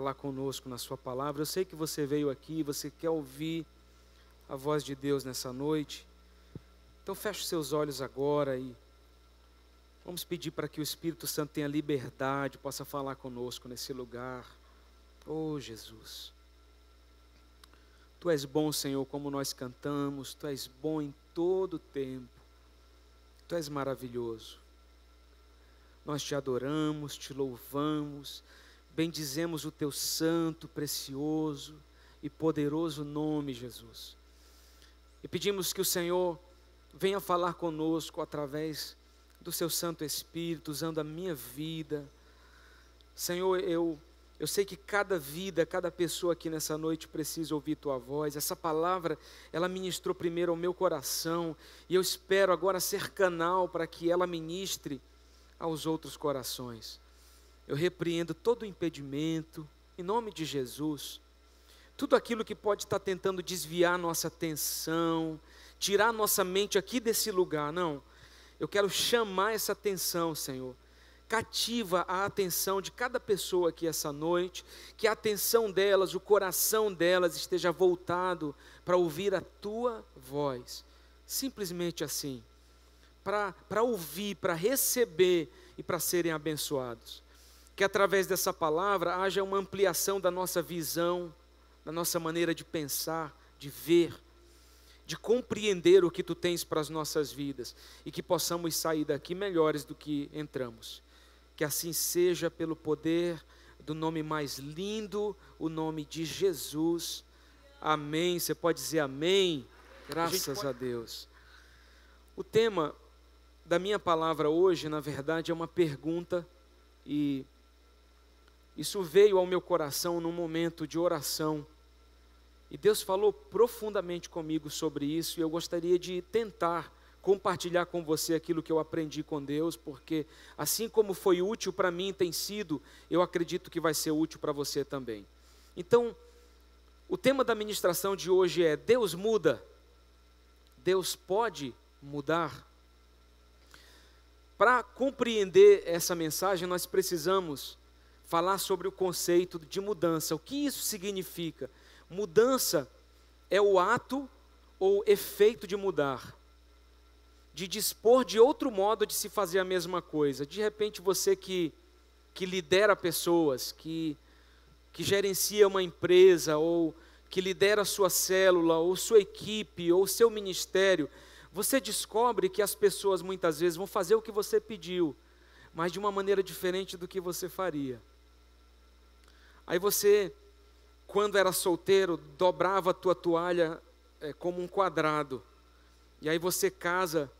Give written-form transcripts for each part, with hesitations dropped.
falar conosco na sua palavra. Eu sei que você veio aqui, você quer ouvir a voz de Deus nessa noite. Então feche os seus olhos agora e vamos pedir para que o Espírito Santo tenha liberdade, possa falar conosco nesse lugar. Oh Jesus, Tu és bom, Senhor, como nós cantamos, Tu és bom em todo o tempo, Tu és maravilhoso. Nós Te adoramos, Te louvamos, bendizemos o Teu santo, precioso e poderoso nome, Jesus. E pedimos que o Senhor venha falar conosco através do Seu Santo Espírito, usando a minha vida. Senhor, eu sei que cada vida, cada pessoa aqui nessa noite precisa ouvir Tua voz. Essa palavra, ela ministrou primeiro ao meu coração, e eu espero agora ser canal para que ela ministre aos outros corações. Eu repreendo todo o impedimento, em nome de Jesus. Tudo aquilo que pode estar tentando desviar nossa atenção, tirar nossa mente aqui desse lugar, não. Eu quero chamar essa atenção, Senhor. Cativa a atenção de cada pessoa aqui essa noite, que a atenção delas, o coração delas esteja voltado para ouvir a Tua voz. Simplesmente assim, para ouvir, para receber e para serem abençoados. Que através dessa palavra haja uma ampliação da nossa visão, da nossa maneira de pensar, de ver, de compreender o que Tu tens para as nossas vidas, e que possamos sair daqui melhores do que entramos. Que assim seja, pelo poder do nome mais lindo, o nome de Jesus. Amém. Você pode dizer amém? Graças a Deus. O tema da minha palavra hoje, na verdade, é uma pergunta, e isso veio ao meu coração num momento de oração. E Deus falou profundamente comigo sobre isso, e eu gostaria de tentar compartilhar com você aquilo que eu aprendi com Deus, porque assim como foi útil para mim, tem sido, eu acredito que vai ser útil para você também. Então, o tema da ministração de hoje é: Deus muda? Deus pode mudar? Para compreender essa mensagem, nós precisamos falar sobre o conceito de mudança. O que isso significa? Mudança é o ato ou efeito de mudar, de dispor de outro modo de se fazer a mesma coisa. De repente você que lidera pessoas, que gerencia uma empresa, ou que lidera a sua célula, ou sua equipe, ou seu ministério, você descobre que as pessoas muitas vezes vão fazer o que você pediu, mas de uma maneira diferente do que você faria. Aí você, quando era solteiro, dobrava a tua toalha como um quadrado, e aí você casa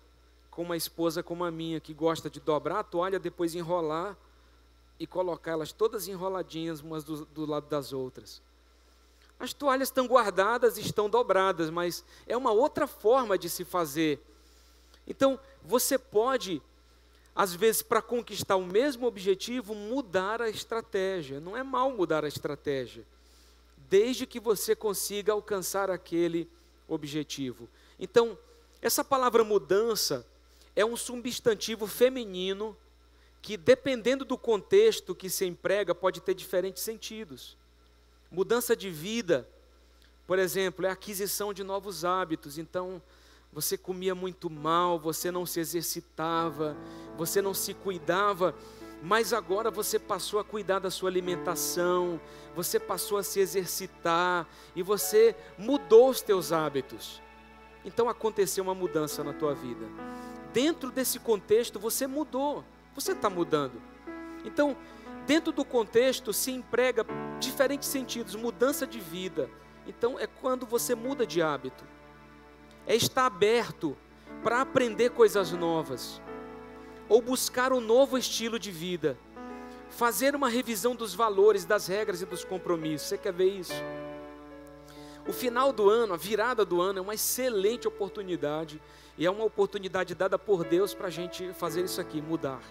com uma esposa como a minha, que gosta de dobrar a toalha, depois enrolar e colocar elas todas enroladinhas umas do lado das outras. As toalhas estão guardadas e estão dobradas, mas é uma outra forma de se fazer. Então, você pode, às vezes, para conquistar o mesmo objetivo, mudar a estratégia. Não é mal mudar a estratégia, desde que você consiga alcançar aquele objetivo. Então, essa palavra mudança é um substantivo feminino que, dependendo do contexto que se emprega, pode ter diferentes sentidos. Mudança de vida, por exemplo, é a aquisição de novos hábitos. Então, você comia muito mal, você não se exercitava, você não se cuidava, mas agora você passou a cuidar da sua alimentação, você passou a se exercitar e você mudou os teus hábitos. Então aconteceu uma mudança na tua vida. Dentro desse contexto você mudou, você está mudando. Então, dentro do contexto se emprega diferentes sentidos, mudança de vida. Então é quando você muda de hábito, é estar aberto para aprender coisas novas, ou buscar um novo estilo de vida, fazer uma revisão dos valores, das regras e dos compromissos. Você quer ver isso? O final do ano, a virada do ano é uma excelente oportunidade, e é uma oportunidade dada por Deus para a gente fazer isso aqui, mudar.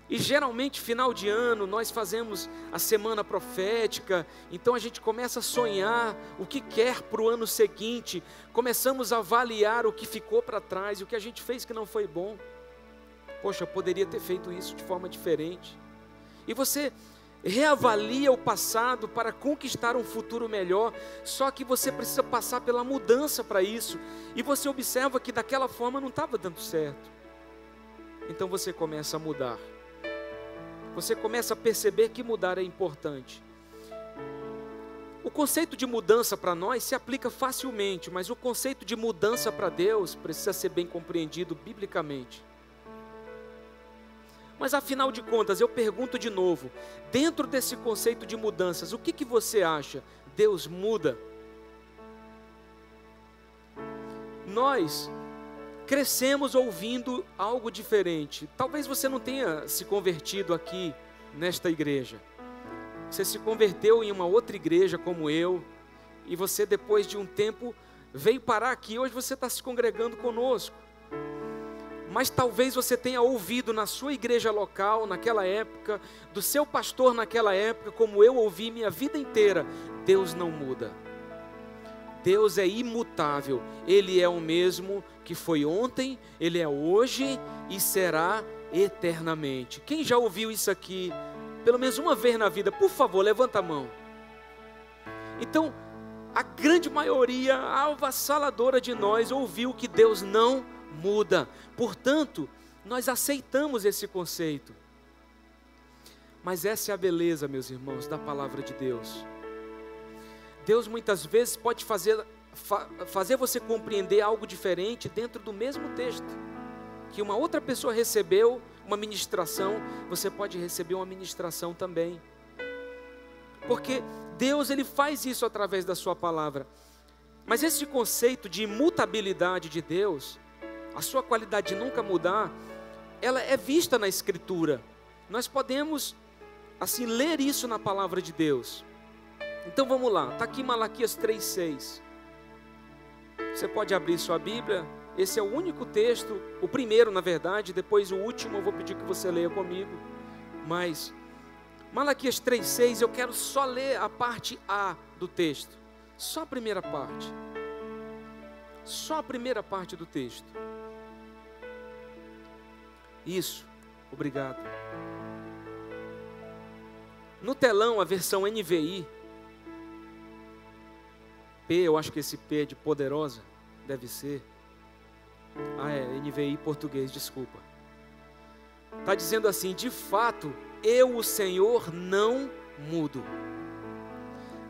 E geralmente final de ano nós fazemos a semana profética, então a gente começa a sonhar o que quer para o ano seguinte, começamos a avaliar o que ficou para trás e o que a gente fez que não foi bom. Poxa, eu poderia ter feito isso de forma diferente. E você reavalia o passado para conquistar um futuro melhor, só que você precisa passar pela mudança para isso, e você observa que daquela forma não estava dando certo, então você começa a mudar, você começa a perceber que mudar é importante. O conceito de mudança para nós se aplica facilmente, mas o conceito de mudança para Deus precisa ser bem compreendido biblicamente. Mas afinal de contas, eu pergunto de novo, dentro desse conceito de mudanças, o que você acha? Deus muda? Nós crescemos ouvindo algo diferente. Talvez você não tenha se convertido aqui nesta igreja. Você se converteu em uma outra igreja como eu, e você depois de um tempo veio parar aqui, hoje você está se congregando conosco. Mas talvez você tenha ouvido na sua igreja local, naquela época, do seu pastor naquela época, como eu ouvi minha vida inteira: Deus não muda. Deus é imutável. Ele é o mesmo que foi ontem, Ele é hoje e será eternamente. Quem já ouviu isso aqui, pelo menos uma vez na vida, por favor, levanta a mão. Então, a grande maioria, a avassaladora de nós, ouviu que Deus não muda. Portanto, nós aceitamos esse conceito. Mas essa é a beleza, meus irmãos, da palavra de Deus. Deus muitas vezes pode fazer você compreender algo diferente dentro do mesmo texto. Que uma outra pessoa recebeu uma ministração, você pode receber uma ministração também. Porque Deus, Ele faz isso através da sua palavra. Mas esse conceito de imutabilidade de Deus, a sua qualidade de nunca mudar, ela é vista na Escritura. Nós podemos, assim, ler isso na palavra de Deus. Então vamos lá, está aqui Malaquias 3,6. Você pode abrir sua Bíblia, esse é o único texto, o primeiro na verdade, depois o último eu vou pedir que você leia comigo. Mas, Malaquias 3,6, eu quero só ler a parte A do texto. Só a primeira parte. Só a primeira parte do texto. Isso, obrigado. No telão, a versão NVI, P, eu acho que esse P é de poderosa, deve ser. Ah, é, NVI português, desculpa. Está dizendo assim: de fato, eu, o Senhor, não mudo.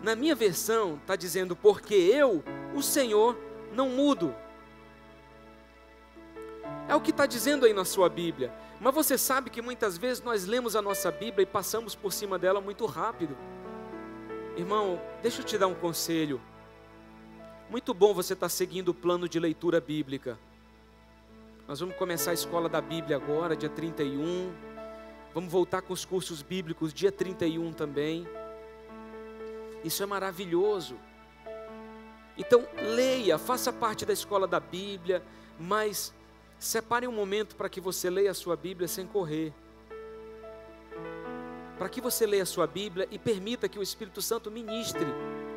Na minha versão, está dizendo: porque eu, o Senhor, não mudo. É o que está dizendo aí na sua Bíblia. Mas você sabe que muitas vezes nós lemos a nossa Bíblia e passamos por cima dela muito rápido. Irmão, deixa eu te dar um conselho. Muito bom você estar seguindo o plano de leitura bíblica. Nós vamos começar a escola da Bíblia agora, dia 31. Vamos voltar com os cursos bíblicos dia 31 também. Isso é maravilhoso. Então leia, faça parte da escola da Bíblia, mas separe um momento para que você leia a sua Bíblia sem correr. Para que você leia a sua Bíblia e permita que o Espírito Santo ministre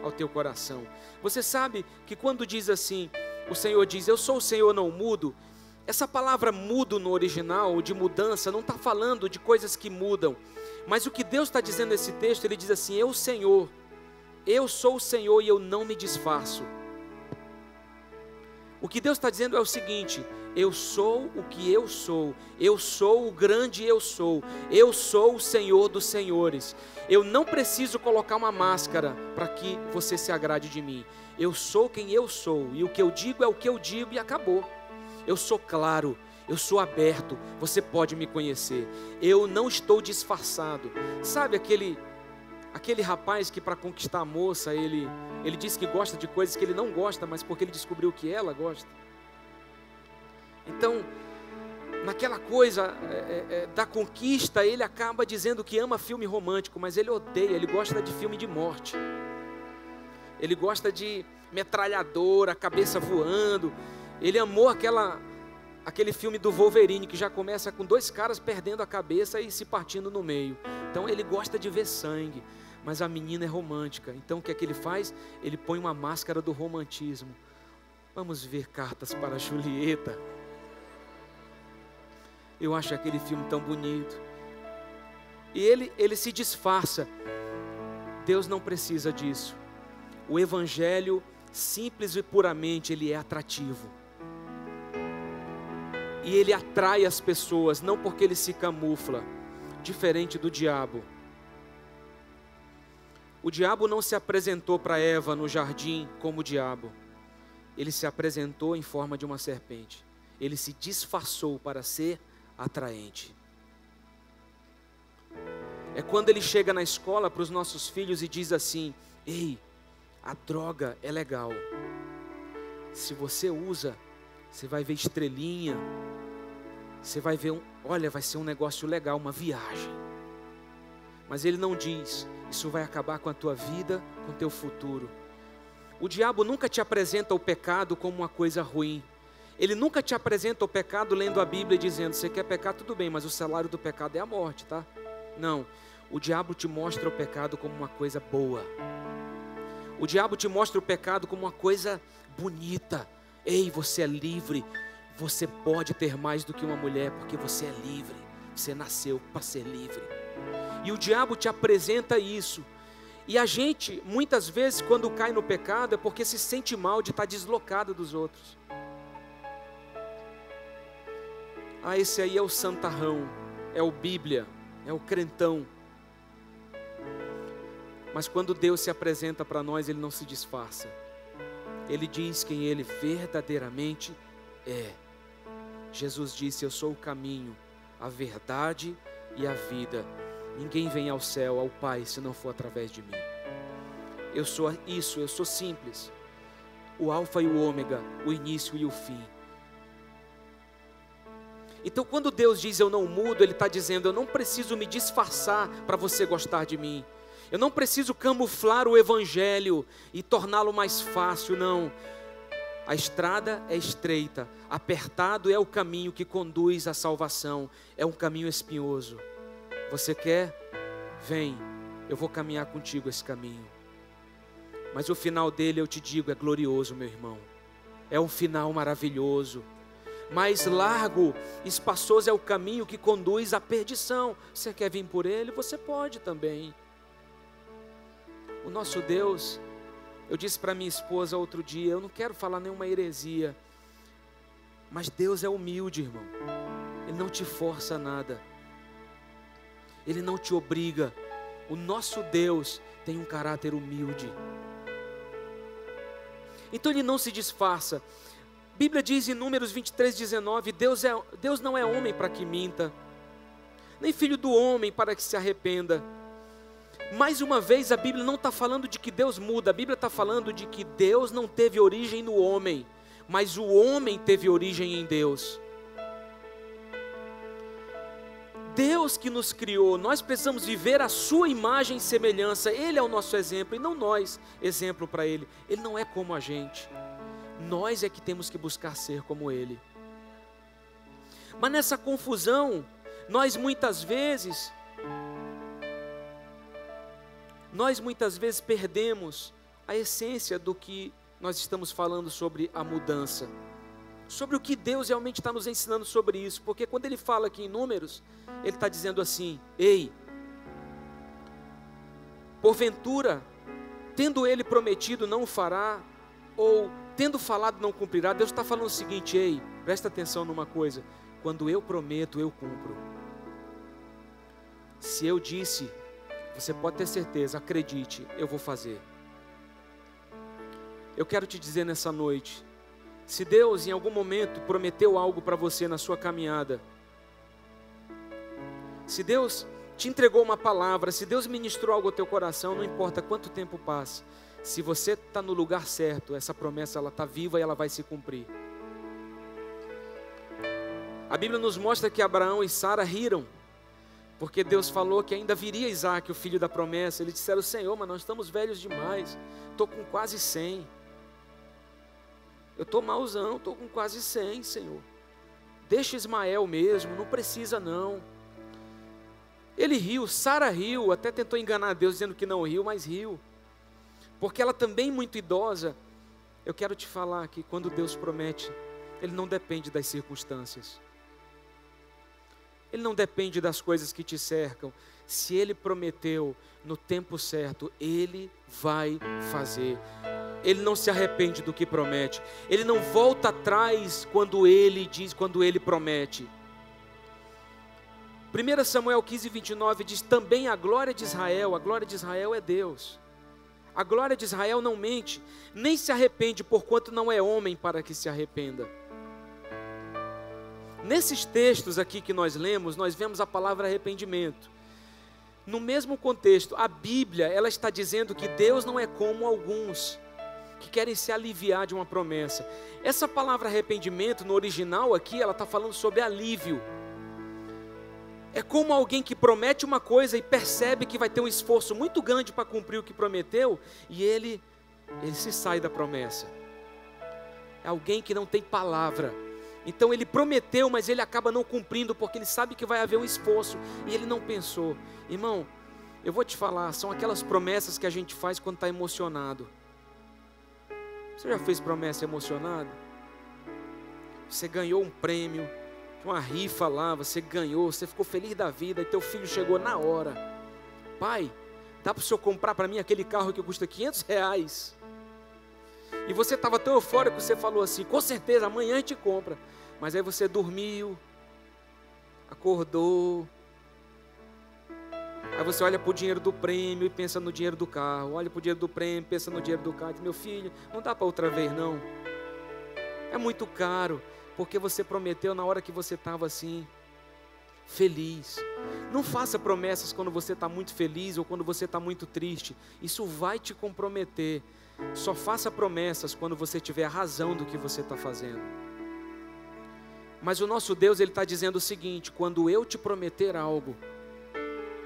ao teu coração. Você sabe que quando diz assim, o Senhor diz: eu sou o Senhor, não mudo. Essa palavra mudo no original, de mudança, não está falando de coisas que mudam. Mas o que Deus está dizendo nesse texto, Ele diz assim: eu, Senhor, eu sou o Senhor e eu não me disfarço. O que Deus está dizendo é o seguinte: eu sou o que eu sou o grande eu sou o Senhor dos senhores. Eu não preciso colocar uma máscara para que você se agrade de mim. Eu sou quem eu sou, e o que eu digo é o que eu digo e acabou. Eu sou claro, eu sou aberto, você pode me conhecer. Eu não estou disfarçado. Sabe aquele rapaz que para conquistar a moça, ele diz que gosta de coisas que ele não gosta, mas porque ele descobriu que ela gosta. Então, naquela coisa da conquista, ele acaba dizendo que ama filme romântico, mas ele odeia, ele gosta de filme de morte. Ele gosta de metralhadora, cabeça voando. Ele amou aquele filme do Wolverine, que já começa com dois caras perdendo a cabeça e se partindo no meio. Então ele gosta de ver sangue, mas a menina é romântica. Então o que é que ele faz? Ele põe uma máscara do romantismo. Vamos ver Cartas para Julieta. Eu acho aquele filme tão bonito. E ele se disfarça. Deus não precisa disso. O evangelho, simples e puramente, ele é atrativo. E ele atrai as pessoas, não porque ele se camufla, diferente do diabo. O diabo não se apresentou para Eva no jardim como o diabo. Ele se apresentou em forma de uma serpente. Ele se disfarçou para ser atraente. É quando ele chega na escola para os nossos filhos e diz assim: ei, a droga é legal. Se você usa, você vai ver estrelinha. Você vai ver, olha, vai ser um negócio legal, uma viagem. Mas ele não diz, isso vai acabar com a tua vida, com o teu futuro. O diabo nunca te apresenta o pecado como uma coisa ruim. Ele nunca te apresenta o pecado lendo a Bíblia e dizendo, você quer pecar, tudo bem, mas o salário do pecado é a morte, tá? Não, o diabo te mostra o pecado como uma coisa boa. O diabo te mostra o pecado como uma coisa bonita. Ei, você é livre. Você pode ter mais do que uma mulher, porque você é livre. Você nasceu para ser livre. E o diabo te apresenta isso. E a gente, muitas vezes, quando cai no pecado, é porque se sente mal de estar deslocado dos outros. Ah, esse aí é o santarrão, é o Bíblia, é o crentão. Mas quando Deus se apresenta para nós, Ele não se disfarça. Ele diz quem Ele verdadeiramente é. Jesus disse, eu sou o caminho, a verdade e a vida. Ninguém vem ao céu, ao Pai, se não for através de mim. Eu sou isso, eu sou simples. O alfa e o ômega, o início e o fim. Então quando Deus diz eu não mudo, Ele está dizendo, eu não preciso me disfarçar para você gostar de mim. Eu não preciso camuflar o evangelho e torná-lo mais fácil, não. A estrada é estreita, apertado é o caminho que conduz à salvação, é um caminho espinhoso. Você quer? Vem, eu vou caminhar contigo esse caminho. Mas o final dele, eu te digo, é glorioso, meu irmão. É um final maravilhoso. Mais largo, espaçoso é o caminho que conduz à perdição. Você quer vir por ele? Você pode também. O nosso Deus, eu disse para minha esposa outro dia, eu não quero falar nenhuma heresia, mas Deus é humilde, irmão. Ele não te força a nada. Ele não te obriga. O nosso Deus tem um caráter humilde. Então Ele não se disfarça. A Bíblia diz em Números 23:19, Deus não é homem para que minta, nem filho do homem para que se arrependa. Mais uma vez, a Bíblia não está falando de que Deus muda, a Bíblia está falando de que Deus não teve origem no homem, mas o homem teve origem em Deus. Deus que nos criou, nós precisamos viver a sua imagem e semelhança. Ele é o nosso exemplo e não nós, exemplo para Ele. Ele não é como a gente, nós é que temos que buscar ser como Ele. Mas nessa confusão, nós muitas vezes perdemos a essência do que nós estamos falando sobre a mudança, sobre o que Deus realmente está nos ensinando sobre isso, porque quando Ele fala aqui em Números, Ele está dizendo assim, ei, porventura, tendo Ele prometido não fará, ou tendo falado não cumprirá. Deus está falando o seguinte, ei, presta atenção numa coisa, quando eu prometo, eu cumpro. Se eu disse, você pode ter certeza, acredite, eu vou fazer. Eu quero te dizer nessa noite, se Deus em algum momento prometeu algo para você na sua caminhada, se Deus te entregou uma palavra, se Deus ministrou algo ao teu coração, não importa quanto tempo passe, se você está no lugar certo, essa promessa ela está viva e ela vai se cumprir. A Bíblia nos mostra que Abraão e Sara riram, porque Deus falou que ainda viria Isaac, o filho da promessa. Eles disseram, Senhor, mas nós estamos velhos demais, estou com quase 100. Eu estou malzão, estou com quase 100, Senhor. Deixa Ismael mesmo, não precisa não. Ele riu, Sara riu, até tentou enganar Deus dizendo que não riu, mas riu. Porque ela também muito idosa. Eu quero te falar que quando Deus promete, Ele não depende das circunstâncias. Ele não depende das coisas que te cercam. Se Ele prometeu no tempo certo, Ele vai fazer. Ele não se arrepende do que promete. Ele não volta atrás quando Ele diz, quando Ele promete. 1 Samuel 15:29 diz: também a glória de Israel é Deus. A glória de Israel não mente, nem se arrepende, porquanto não é homem para que se arrependa. Nesses textos aqui que nós lemos, nós vemos a palavra arrependimento. No mesmo contexto, a Bíblia, ela está dizendo que Deus não é como alguns que querem se aliviar de uma promessa. Essa palavra arrependimento, no original aqui, ela está falando sobre alívio. É como alguém que promete uma coisa e percebe que vai ter um esforço muito grande para cumprir o que prometeu, e ele se sai da promessa. É alguém que não tem palavra. Então ele prometeu, mas ele acaba não cumprindo, porque ele sabe que vai haver um esforço, e ele não pensou. Irmão, eu vou te falar, são aquelas promessas que a gente faz quando está emocionado. Você já fez promessa emocionado? Você ganhou um prêmio, uma rifa lá, você ganhou, você ficou feliz da vida, e teu filho chegou na hora. Pai, dá para o senhor comprar para mim aquele carro que custa R$500? E você estava tão eufórico que você falou assim: com certeza, amanhã a gente compra. Mas aí você dormiu, acordou, aí você olha para o dinheiro do prêmio e pensa no dinheiro do carro, olha para o dinheiro do prêmio, pensa no dinheiro do carro, diz: meu filho, não dá para outra vez não, é muito caro, porque você prometeu na hora que você estava assim, feliz. Não faça promessas quando você está muito feliz ou quando você está muito triste, isso vai te comprometer. Só faça promessas quando você tiver a razão do que você está fazendo. Mas o nosso Deus, Ele está dizendo o seguinte: quando eu te prometer algo,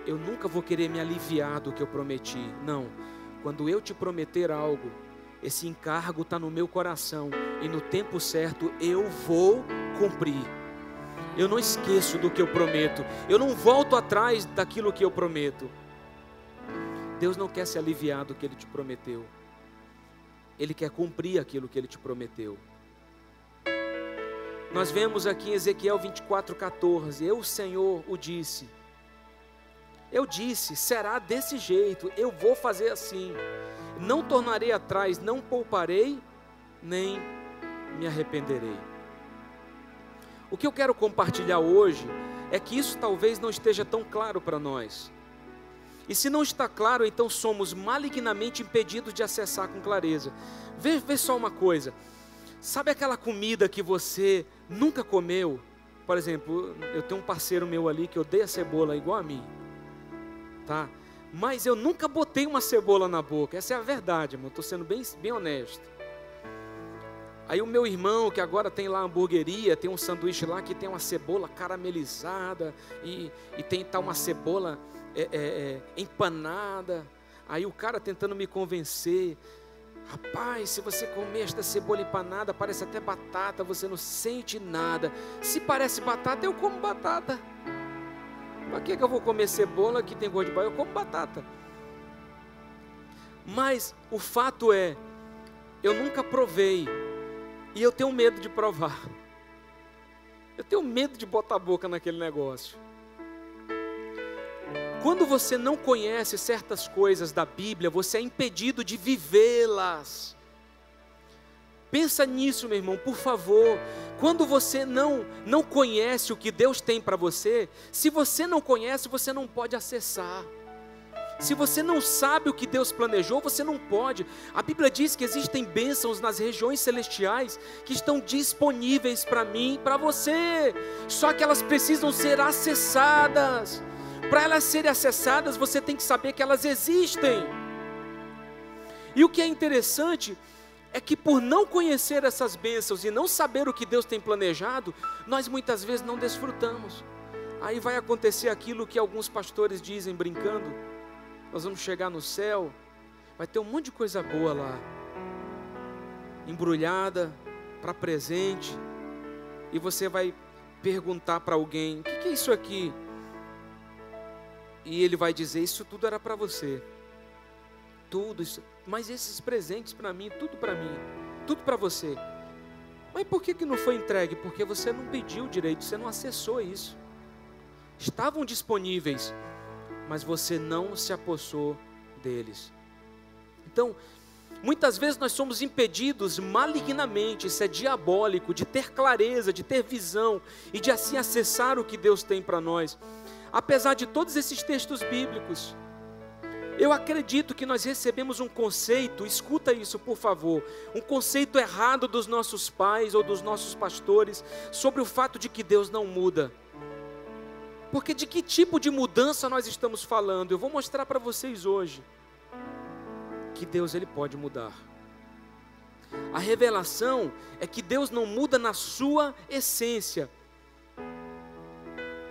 eu nunca vou querer me aliviar do que eu prometi. Não, quando eu te prometer algo, esse encargo está no meu coração, e no tempo certo eu vou cumprir. Eu não esqueço do que eu prometo, eu não volto atrás daquilo que eu prometo. Deus não quer se aliviar do que Ele te prometeu, Ele quer cumprir aquilo que Ele te prometeu. Nós vemos aqui em Ezequiel 24:14, eu, Senhor, o disse. Eu disse, será desse jeito, eu vou fazer assim. Não tornarei atrás, não pouparei, nem me arrependerei. O que eu quero compartilhar hoje é que isso talvez não esteja tão claro para nós. E se não está claro, então somos malignamente impedidos de acessar com clareza. Vê só uma coisa. Sabe aquela comida que você nunca comeu? Por exemplo, eu tenho um parceiro meu ali que odeia cebola igual a mim, tá? Mas eu nunca botei uma cebola na boca. Essa é a verdade, irmão. Estou sendo bem honesto. Aí o meu irmão, que agora tem lá a hamburgueria, tem um sanduíche lá que tem uma cebola caramelizada e tem uma cebola empanada. Aí o cara tentando me convencer: rapaz, se você comer esta cebola empanada, parece até batata, você não sente nada. Se parece batata, eu como batata. Para que eu vou comer cebola que tem gosto de baia? Eu como batata. Mas o fato é, eu nunca provei, e eu tenho medo de provar. Eu tenho medo de botar a boca naquele negócio. Quando você não conhece certas coisas da Bíblia, você é impedido de vivê-las. Pensa nisso, meu irmão, por favor. Quando você não conhece o que Deus tem para você, se você não conhece, você não pode acessar. Se você não sabe o que Deus planejou, você não pode. A Bíblia diz que existem bênçãos nas regiões celestiais que estão disponíveis para mim e para você. Só que elas precisam ser acessadas. Para elas serem acessadas, você tem que saber que elas existem. E o que é interessante é que por não conhecer essas bênçãos e não saber o que Deus tem planejado, nós muitas vezes não desfrutamos. Aí vai acontecer aquilo que alguns pastores dizem brincando: nós vamos chegar no céu, vai ter um monte de coisa boa lá, embrulhada para presente, e você vai perguntar para alguém: o que é isso aqui? E ele vai dizer: isso tudo era para você, tudo isso, mas esses presentes para mim, tudo para você. Mas por que não foi entregue? Porque você não pediu direito, você não acessou isso. estavam disponíveis, mas você não se apossou deles. Então, muitas vezes nós somos impedidos malignamente, isso é diabólico, de ter clareza, de ter visão e de assim acessar o que Deus tem para nós. Apesar de todos esses textos bíblicos, eu acredito que nós recebemos um conceito, escuta isso por favor, um conceito errado dos nossos pais ou dos nossos pastores sobre o fato de que Deus não muda. Porque de que tipo de mudança nós estamos falando? Eu vou mostrar para vocês hoje que Deus ele pode mudar. A revelação é que Deus não muda na sua essência,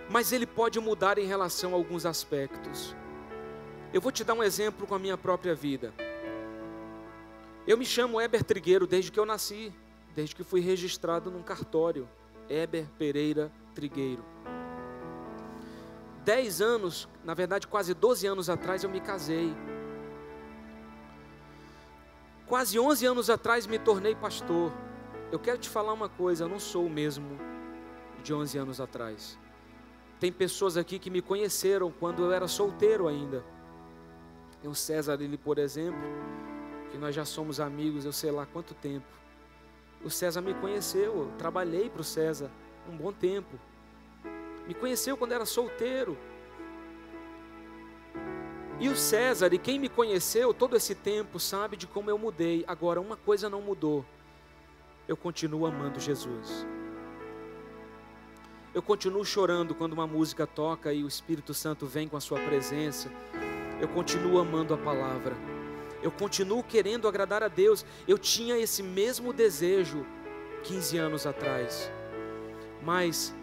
mas Ele pode mudar em relação a alguns aspectos. Eu vou te dar um exemplo com a minha própria vida. Eu me chamo Heber Trigueiro desde que eu nasci, desde que fui registrado num cartório, Heber Pereira Trigueiro. 10 anos, na verdade quase 12 anos atrás eu me casei. Quase 11 anos atrás me tornei pastor. Eu quero te falar uma coisa, eu não sou o mesmo de 11 anos atrás. Tem pessoas aqui que me conheceram quando eu era solteiro ainda. Tem o César ali, por exemplo, que nós já somos amigos, eu sei lá quanto tempo. O César me conheceu, eu trabalhei para o César um bom tempo. Me conheceu quando era solteiro. E o César, e quem me conheceu todo esse tempo, sabe de como eu mudei. Agora, uma coisa não mudou. Eu continuo amando Jesus. Eu continuo chorando quando uma música toca e o Espírito Santo vem com a sua presença. Eu continuo amando a palavra. Eu continuo querendo agradar a Deus. Eu tinha esse mesmo desejo 15 anos atrás. Mas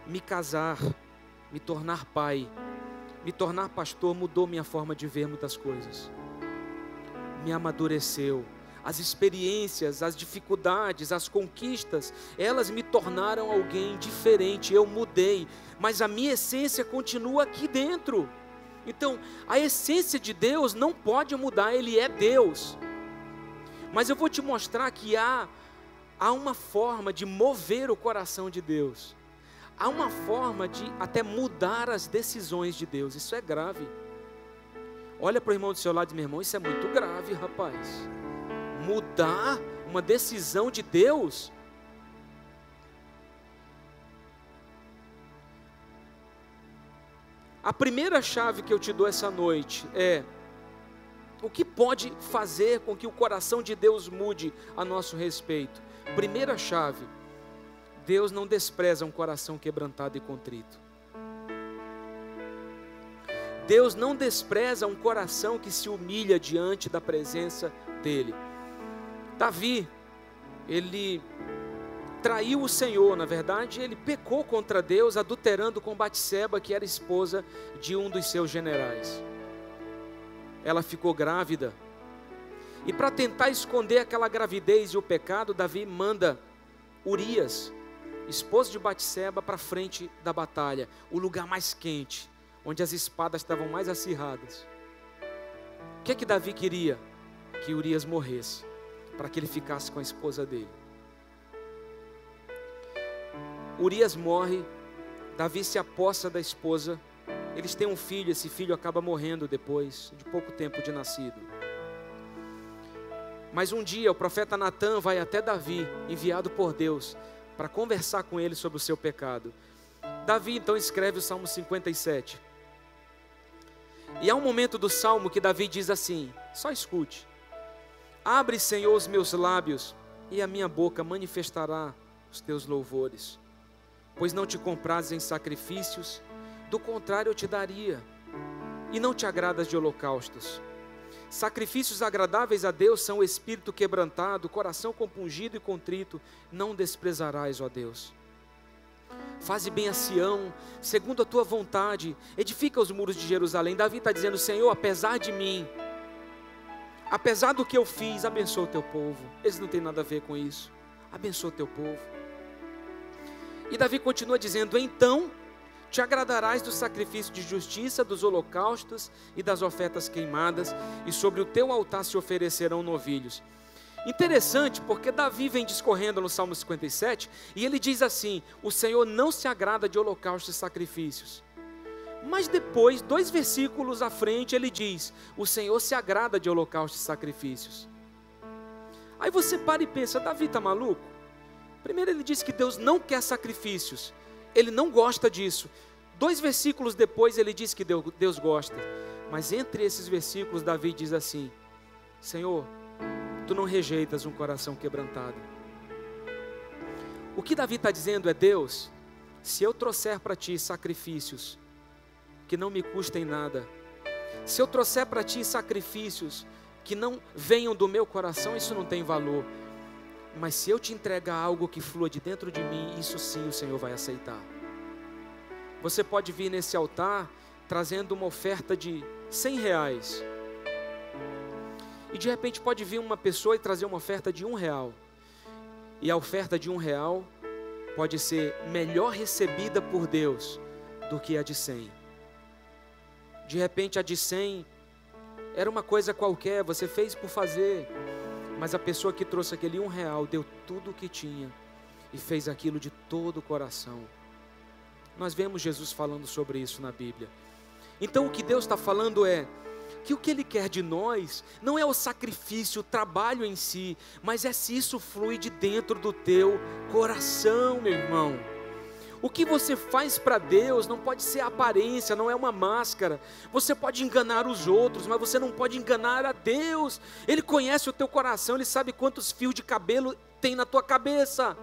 me casar, me tornar pai, me tornar pastor mudou minha forma de ver muitas coisas. Me amadureceu. As experiências, as dificuldades, as conquistas, elas me tornaram alguém diferente. Eu mudei, mas a minha essência continua aqui dentro. Então, a essência de Deus não pode mudar, Ele é Deus. Mas eu vou te mostrar que há uma forma de mover o coração de Deus. Há uma forma de até mudar as decisões de Deus. Isso é grave. Olha para o irmão do seu lado e diz: meu irmão, isso é muito grave, rapaz. Mudar uma decisão de Deus? A primeira chave que eu te dou essa noite é: o que pode fazer com que o coração de Deus mude a nosso respeito? Primeira chave: Deus não despreza um coração quebrantado e contrito. Deus não despreza um coração que se humilha diante da presença dEle. Davi, ele traiu o Senhor, na verdade, ele pecou contra Deus, adulterando com Batseba, que era esposa de um dos seus generais. Ela ficou grávida, e para tentar esconder aquela gravidez e o pecado, Davi manda Urias, esposo de Batseba, para frente da batalha, o lugar mais quente, onde as espadas estavam mais acirradas. O que Davi queria? Que Urias morresse, para que ele ficasse com a esposa dele. Urias morre, Davi se apossa da esposa, eles têm um filho, esse filho acaba morrendo depois de pouco tempo de nascido. Mas um dia o profeta Natã vai até Davi, enviado por Deus, para conversar com ele sobre o seu pecado. Davi então escreve o Salmo 57. E há um momento do Salmo que Davi diz assim, só escute: abre, Senhor, os meus lábios, e a minha boca manifestará os teus louvores. Pois não te comprazes em sacrifícios, do contrário eu te daria, e não te agradas de holocaustos. Sacrifícios agradáveis a Deus são o espírito quebrantado, coração compungido e contrito, não desprezarás, ó Deus. Faze bem a Sião, segundo a tua vontade, edifica os muros de Jerusalém. Davi está dizendo: Senhor, apesar de mim, apesar do que eu fiz, abençoa o teu povo. Eles não têm nada a ver com isso. Abençoa o teu povo. E Davi continua dizendo: então te agradarás do sacrifício de justiça, dos holocaustos e das ofertas queimadas, e sobre o teu altar se oferecerão novilhos. Interessante, porque Davi vem discorrendo no Salmo 57, e ele diz assim: o Senhor não se agrada de holocaustos e sacrifícios. Mas depois, 2 versículos à frente, ele diz: o Senhor se agrada de holocaustos e sacrifícios. Aí você para e pensa: Davi está maluco? Primeiro ele diz que Deus não quer sacrifícios, ele não gosta disso. 2 versículos depois ele diz que Deus gosta. Mas entre esses versículos Davi diz assim: Senhor, tu não rejeitas um coração quebrantado. O que Davi está dizendo é: Deus, se eu trouxer para ti sacrifícios que não me custem nada, se eu trouxer para ti sacrifícios que não venham do meu coração, isso não tem valor. Mas se eu te entregar algo que flua de dentro de mim, isso sim o Senhor vai aceitar. Você pode vir nesse altar trazendo uma oferta de R$100, e de repente pode vir uma pessoa e trazer uma oferta de R$1, e a oferta de R$1 pode ser melhor recebida por Deus do que a de 100. De repente a de 100 era uma coisa qualquer, você fez por fazer, mas a pessoa que trouxe aquele R$1 deu tudo o que tinha e fez aquilo de todo o coração. Nós vemos Jesus falando sobre isso na Bíblia. Então o que Deus está falando é que o que Ele quer de nós não é o sacrifício, o trabalho em si, mas é se isso flui de dentro do teu coração, meu irmão. O que você faz para Deus não pode ser aparência, não é uma máscara. Você pode enganar os outros, mas você não pode enganar a Deus. Ele conhece o teu coração, Ele sabe quantos fios de cabelo tem na tua cabeça.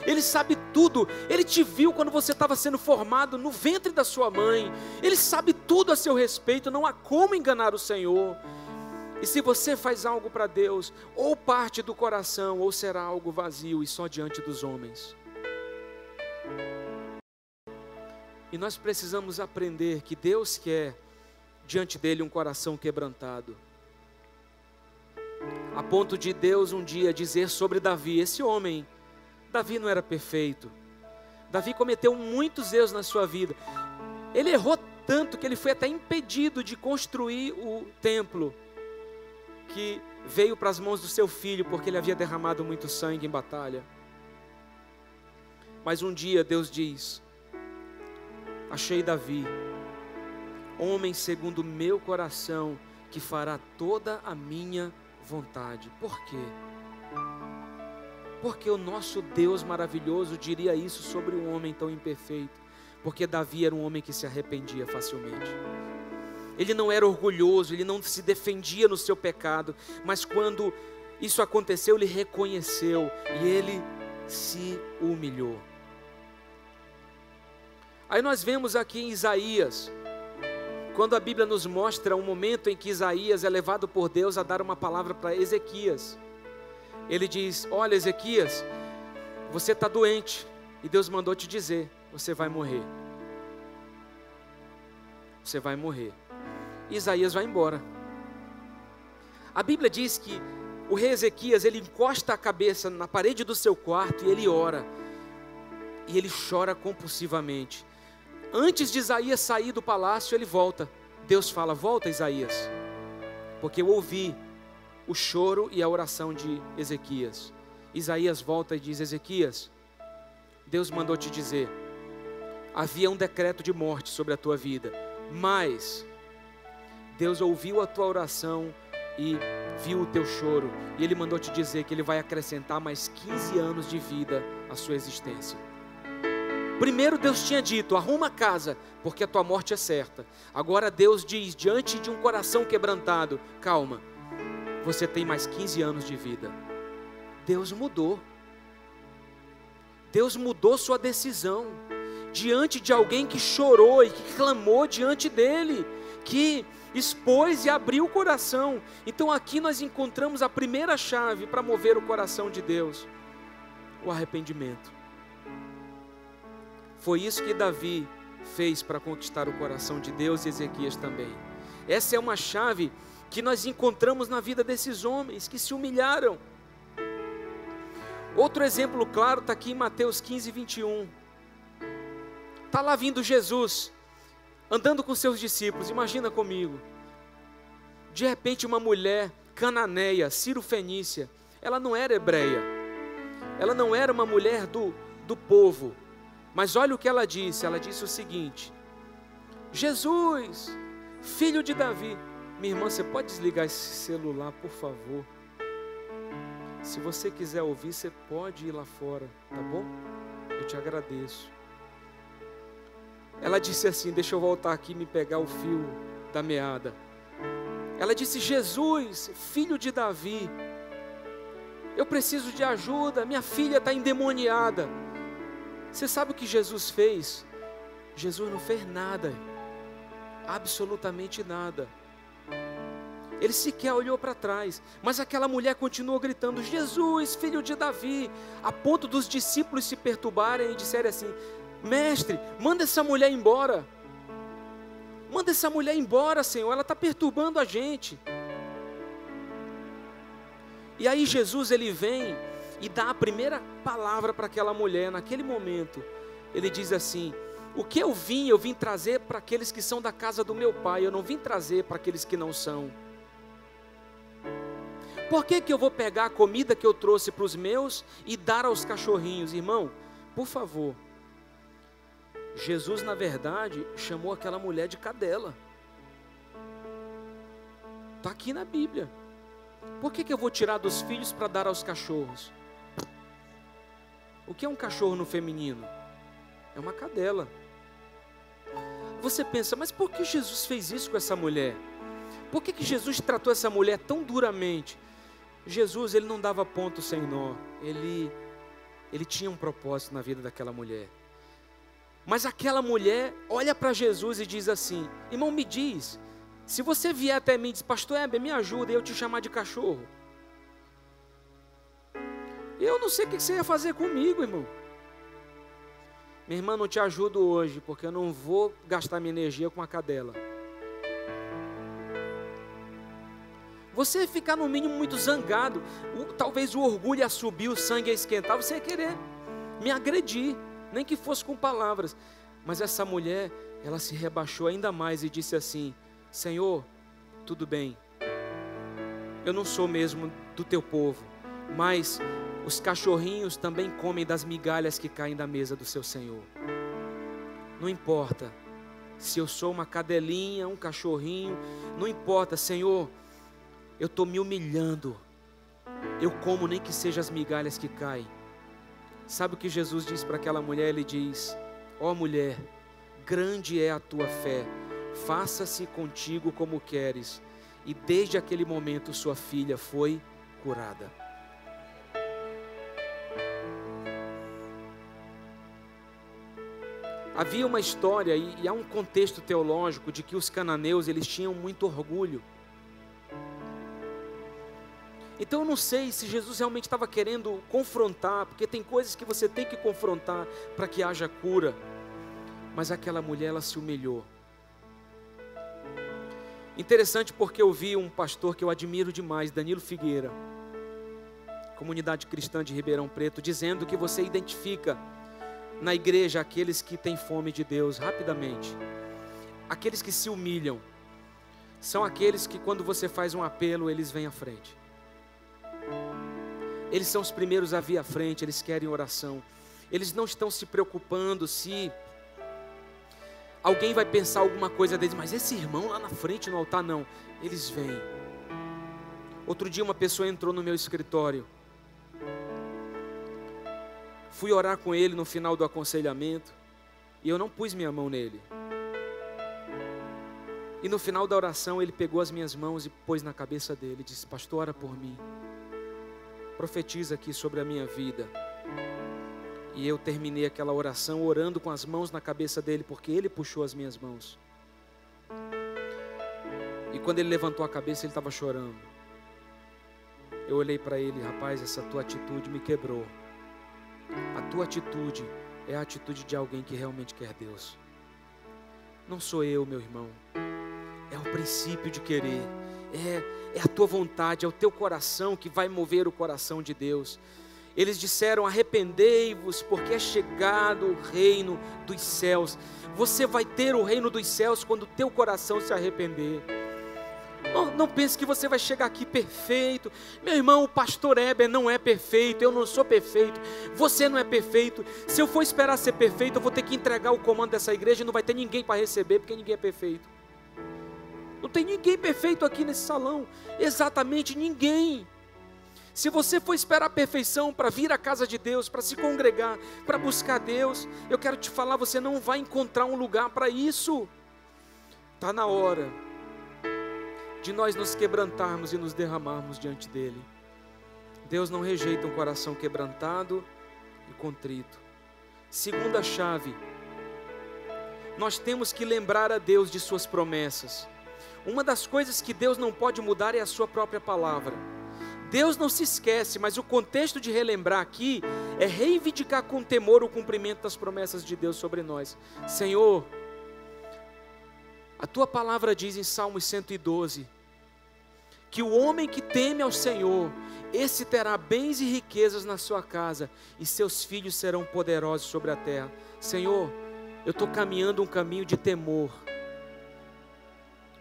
Ele sabe tudo. Ele te viu quando você estava sendo formado no ventre da sua mãe. Ele sabe tudo a seu respeito, não há como enganar o Senhor. E se você faz algo para Deus, ou parte do coração, ou será algo vazio e só diante dos homens. E nós precisamos aprender que Deus quer diante dele um coração quebrantado, a ponto de Deus um dia dizer sobre Davi: esse homem, Davi não era perfeito, Davi cometeu muitos erros na sua vida, ele errou tanto que ele foi até impedido de construir o templo que veio para as mãos do seu filho, porque ele havia derramado muito sangue em batalha. Mas um dia Deus diz: achei Davi, homem segundo o meu coração, que fará toda a minha vontade. Por quê? Porque o nosso Deus maravilhoso diria isso sobre um homem tão imperfeito? Porque Davi era um homem que se arrependia facilmente. Ele não era orgulhoso, ele não se defendia no seu pecado, mas quando isso aconteceu, ele reconheceu e ele se humilhou. Aí nós vemos aqui em Isaías, quando a Bíblia nos mostra um momento em que Isaías é levado por Deus a dar uma palavra para Ezequias. Ele diz: olha, Ezequias, você está doente, e Deus mandou te dizer: você vai morrer. Você vai morrer. E Isaías vai embora. A Bíblia diz que o rei Ezequias, ele encosta a cabeça na parede do seu quarto e ele ora. E ele chora compulsivamente. Antes de Isaías sair do palácio, ele volta. Deus fala: volta, Isaías, porque eu ouvi o choro e a oração de Ezequias. Isaías volta e diz: Ezequias, Deus mandou te dizer, havia um decreto de morte sobre a tua vida, mas Deus ouviu a tua oração e viu o teu choro, e Ele mandou te dizer que Ele vai acrescentar mais 15 anos de vida à sua existência. Primeiro Deus tinha dito: arruma a casa, porque a tua morte é certa. Agora Deus diz, diante de um coração quebrantado: calma, você tem mais 15 anos de vida. Deus mudou. Deus mudou sua decisão diante de alguém que chorou e que clamou diante dele, que expôs e abriu o coração. Então aqui nós encontramos a primeira chave para mover o coração de Deus: o arrependimento. Foi isso que Davi fez para conquistar o coração de Deus, e Ezequias também. Essa é uma chave que nós encontramos na vida desses homens que se humilharam. Outro exemplo claro está aqui em Mateus 15, 21. Está lá vindo Jesus, andando com seus discípulos. Imagina comigo, de repente uma mulher cananeia, Ciro-fenícia, ela não era hebreia, ela não era uma mulher do povo, mas olha o que ela disse o seguinte: Jesus, filho de Davi. Minha irmã, você pode desligar esse celular, por favor? Se você quiser ouvir, você pode ir lá fora, tá bom? Eu te agradeço. Ela disse assim, deixa eu voltar aqui e me pegar o fio da meada. Ela disse, Jesus, filho de Davi, eu preciso de ajuda, minha filha está endemoniada. Você sabe o que Jesus fez? Jesus não fez nada, absolutamente nada. Ele sequer olhou para trás, mas aquela mulher continuou gritando, Jesus, filho de Davi, a ponto dos discípulos se perturbarem e disserem assim, mestre, manda essa mulher embora. Manda essa mulher embora, Senhor, ela está perturbando a gente. E aí Jesus, ele vem e dá a primeira palavra para aquela mulher, naquele momento. Ele diz assim, o que eu vim trazer para aqueles que são da casa do meu pai, eu não vim trazer para aqueles que não são. Por que eu vou pegar a comida que eu trouxe para os meus e dar aos cachorrinhos? Irmão, por favor. Jesus, na verdade, chamou aquela mulher de cadela. Está aqui na Bíblia. Por que eu vou tirar dos filhos para dar aos cachorros? O que é um cachorro no feminino? É uma cadela. Você pensa, mas por que Jesus fez isso com essa mulher? Por que Jesus tratou essa mulher tão duramente? Jesus, ele não dava ponto sem nó. Ele tinha um propósito na vida daquela mulher. Mas aquela mulher olha para Jesus e diz assim, irmão, me diz, se você vier até mim e diz, pastor Heber, me ajuda, e eu te chamar de cachorro, eu não sei o que você ia fazer comigo, irmão. Minha irmã, não te ajudo hoje, porque eu não vou gastar minha energia com a cadela. Você ficar no mínimo muito zangado, talvez o orgulho ia subir, o sangue ia esquentar, você ia querer me agredir, nem que fosse com palavras. Mas essa mulher, ela se rebaixou ainda mais e disse assim, Senhor, tudo bem, eu não sou mesmo do teu povo, mas os cachorrinhos também comem das migalhas que caem da mesa do seu Senhor. Não importa se eu sou uma cadelinha, um cachorrinho, não importa, Senhor, eu estou me humilhando, eu como nem que seja as migalhas que caem. Sabe o que Jesus diz para aquela mulher? Ele diz, ó mulher, grande é a tua fé, faça-se contigo como queres. E desde aquele momento sua filha foi curada. Havia uma história e há um contexto teológico de que os cananeus, eles tinham muito orgulho. Então eu não sei se Jesus realmente estava querendo confrontar, porque tem coisas que você tem que confrontar para que haja cura. Mas aquela mulher, ela se humilhou. Interessante porque eu vi um pastor que eu admiro demais, Danilo Figueira, comunidade cristã de Ribeirão Preto, dizendo que você identifica na igreja aqueles que têm fome de Deus rapidamente. Aqueles que se humilham são aqueles que quando você faz um apelo, eles vêm à frente. Eles são os primeiros a vir à frente, eles querem oração. Eles não estão se preocupando se alguém vai pensar alguma coisa deles, mas esse irmão lá na frente no altar, não. Eles vêm. Outro dia uma pessoa entrou no meu escritório. Fui orar com ele no final do aconselhamento e eu não pus minha mão nele. E no final da oração ele pegou as minhas mãos e pôs na cabeça dele e disse, pastor, ora por mim. Profetiza aqui sobre a minha vida. E eu terminei aquela oração orando com as mãos na cabeça dele, porque ele puxou as minhas mãos. E quando ele levantou a cabeça, ele estava chorando. Eu olhei para ele, rapaz, essa tua atitude me quebrou. A tua atitude é a atitude de alguém que realmente quer Deus. Não sou eu, meu irmão. É o princípio de querer. É a tua vontade, é o teu coração que vai mover o coração de Deus. Eles disseram, arrependei-vos, porque é chegado o reino dos céus. Você vai ter o reino dos céus quando o teu coração se arrepender. Não pense que você vai chegar aqui perfeito. Meu irmão, o pastor Heber não é perfeito, eu não sou perfeito, você não é perfeito. Se eu for esperar ser perfeito, eu vou ter que entregar o comando dessa igreja e não vai ter ninguém para receber, porque ninguém é perfeito. Não tem ninguém perfeito aqui nesse salão, exatamente ninguém. Se você for esperar a perfeição para vir à casa de Deus, para se congregar, para buscar Deus, eu quero te falar, você não vai encontrar um lugar para isso. Está na hora de nós nos quebrantarmos e nos derramarmos diante dEle. Deus não rejeita um coração quebrantado e contrito. Segunda chave, nós temos que lembrar a Deus de suas promessas. Uma das coisas que Deus não pode mudar é a sua própria palavra. Deus não se esquece, mas o contexto de relembrar aqui é reivindicar com temor o cumprimento das promessas de Deus sobre nós. Senhor, a tua palavra diz em Salmos 112, que o homem que teme ao Senhor, esse terá bens e riquezas na sua casa, e seus filhos serão poderosos sobre a terra. Senhor, eu estou caminhando um caminho de temor.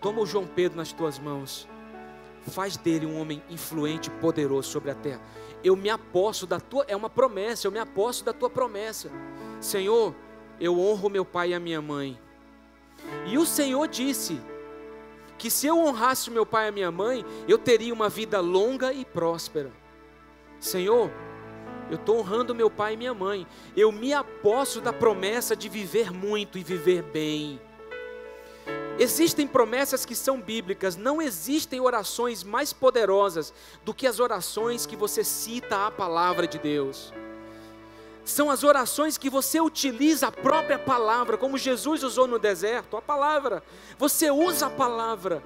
Toma o João Pedro nas tuas mãos. Faz dele um homem influente e poderoso sobre a terra. Eu me aposto da tua, é uma promessa, eu me aposto da tua promessa. Senhor, eu honro meu pai e a minha mãe. E o Senhor disse que se eu honrasse meu pai e a minha mãe, eu teria uma vida longa e próspera. Senhor, eu estou honrando meu pai e minha mãe. Eu me aposto da promessa de viver muito e viver bem. Existem promessas que são bíblicas, não existem orações mais poderosas do que as orações que você cita a palavra de Deus. São as orações que você utiliza a própria palavra, como Jesus usou no deserto, a palavra. Você usa a palavra.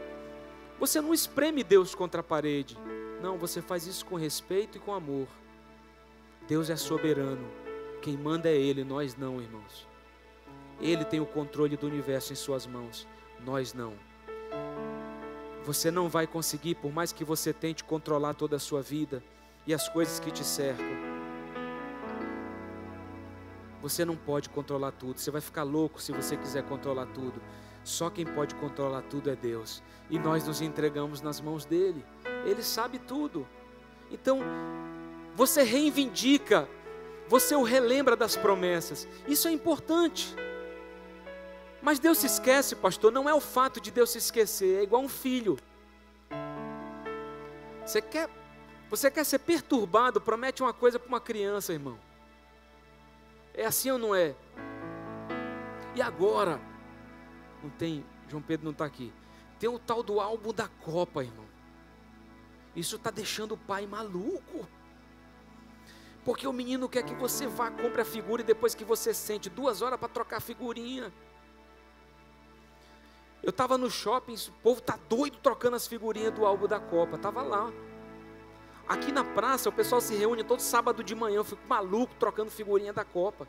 Você não espreme Deus contra a parede. Não, você faz isso com respeito e com amor. Deus é soberano. Quem manda é Ele, nós não, irmãos. Ele tem o controle do universo em suas mãos. Nós não. Você não vai conseguir, por mais que você tente controlar toda a sua vida e as coisas que te cercam. Você não pode controlar tudo. Você vai ficar louco se você quiser controlar tudo. Só quem pode controlar tudo é Deus. E nós nos entregamos nas mãos dEle. Ele sabe tudo. Então, você reivindica, você o relembra das promessas. Isso é importante. Mas Deus se esquece, pastor, não é o fato de Deus se esquecer, é igual um filho. Você quer ser perturbado, promete uma coisa para uma criança, irmão. É assim ou não é? E agora? Não tem, João Pedro não está aqui. Tem o tal do álbum da Copa, irmão. Isso está deixando o pai maluco. Porque o menino quer que você vá, compre a figura e depois que você sente 2 horas para trocar a figurinha. Eu estava no shopping, o povo está doido trocando as figurinhas do álbum da Copa. Estava lá. Aqui na praça o pessoal se reúne todo sábado de manhã. Eu fico maluco trocando figurinha da Copa.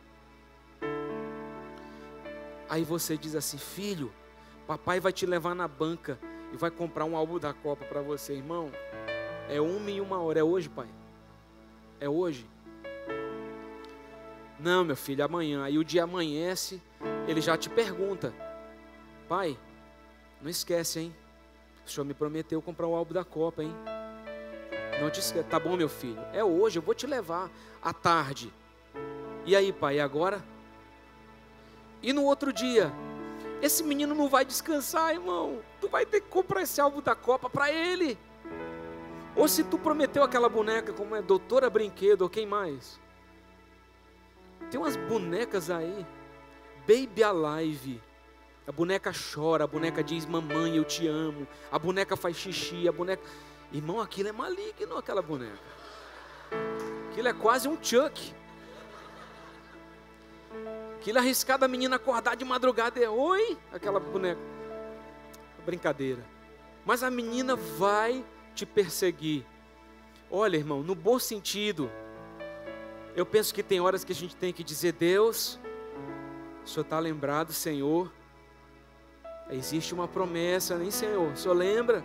Aí você diz assim: filho, papai vai te levar na banca e vai comprar um álbum da Copa para você. Irmão, é 1h01. É hoje, pai? É hoje? Não, meu filho, amanhã. Aí o dia amanhece, ele já te pergunta: pai, não esquece, hein? O senhor me prometeu comprar o álbum da Copa, hein? Não te esquece. Tá bom, meu filho, é hoje, eu vou te levar à tarde. E aí, pai, agora? E no outro dia? Esse menino não vai descansar, irmão. Tu vai ter que comprar esse álbum da Copa para ele. Ou se tu prometeu aquela boneca, como é Doutora Brinquedo, ou quem mais? Tem umas bonecas aí, Baby Alive. A boneca chora, a boneca diz: mamãe, eu te amo. A boneca faz xixi, a boneca... Irmão, aquilo é maligno, aquela boneca. Aquilo é quase um Chuck. Aquilo é arriscado a menina acordar de madrugada e oi, aquela boneca. Brincadeira. Mas a menina vai te perseguir. Olha, irmão, no bom sentido. Eu penso que tem horas que a gente tem que dizer: Deus, o Senhor está lembrado, Senhor? Existe uma promessa, nem Senhor? O Senhor lembra?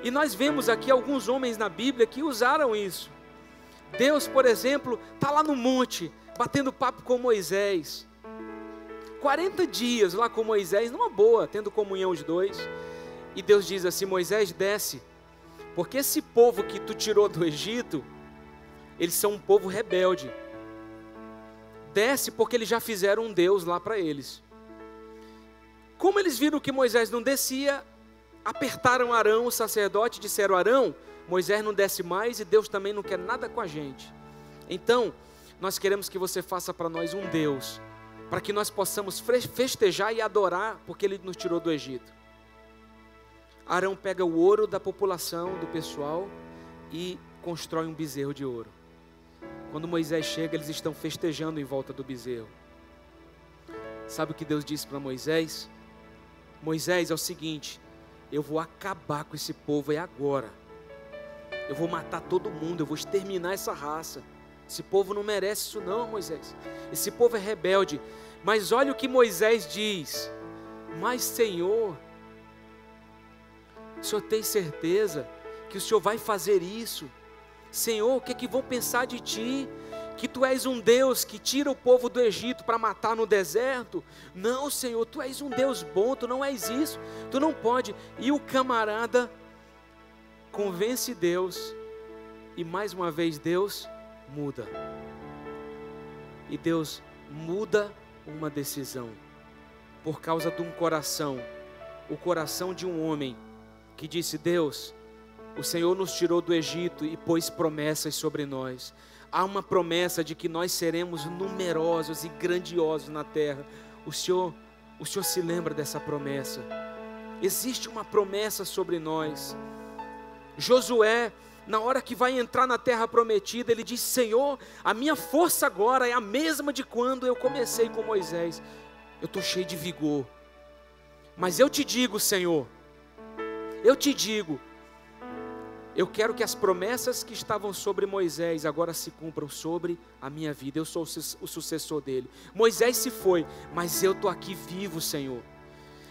E nós vemos aqui alguns homens na Bíblia que usaram isso. Deus, por exemplo, está lá no monte, batendo papo com Moisés. 40 dias lá com Moisés, numa boa, tendo comunhão os dois. E Deus diz assim: Moisés, desce, porque esse povo que tu tirou do Egito, eles são um povo rebelde. Desce, porque eles já fizeram um Deus lá para eles. Como eles viram que Moisés não descia, apertaram Arão, o sacerdote, e disseram: Arão, Moisés não desce mais e Deus também não quer nada com a gente. Então, nós queremos que você faça para nós um Deus, para que nós possamos festejar e adorar, porque Ele nos tirou do Egito. Arão pega o ouro da população, do pessoal, e constrói um bezerro de ouro. Quando Moisés chega, eles estão festejando em volta do bezerro. Sabe o que Deus disse para Moisés? Moisés, é o seguinte: eu vou acabar com esse povo, é agora. Eu vou matar todo mundo, eu vou exterminar essa raça. Esse povo não merece isso não, Moisés. Esse povo é rebelde. Mas olha o que Moisés diz: mas Senhor, o Senhor tem certeza que o Senhor vai fazer isso? Senhor, o que é que vão pensar de ti? Que tu és um Deus que tira o povo do Egito para matar no deserto? Não, Senhor, tu és um Deus bom, tu não és isso, tu não pode. E o camarada convence Deus, e mais uma vez Deus muda. E Deus muda uma decisão, por causa de um coração, o coração de um homem, que disse: Deus, o Senhor nos tirou do Egito e pôs promessas sobre nós. Há uma promessa de que nós seremos numerosos e grandiosos na terra. O Senhor se lembra dessa promessa. Existe uma promessa sobre nós. Josué, na hora que vai entrar na terra prometida, ele diz: Senhor, a minha força agora é a mesma de quando eu comecei com Moisés. Eu estou cheio de vigor. Mas eu te digo, Senhor, eu quero que as promessas que estavam sobre Moisés agora se cumpram sobre a minha vida. Eu sou o sucessor dele. Moisés se foi, mas eu estou aqui vivo, Senhor.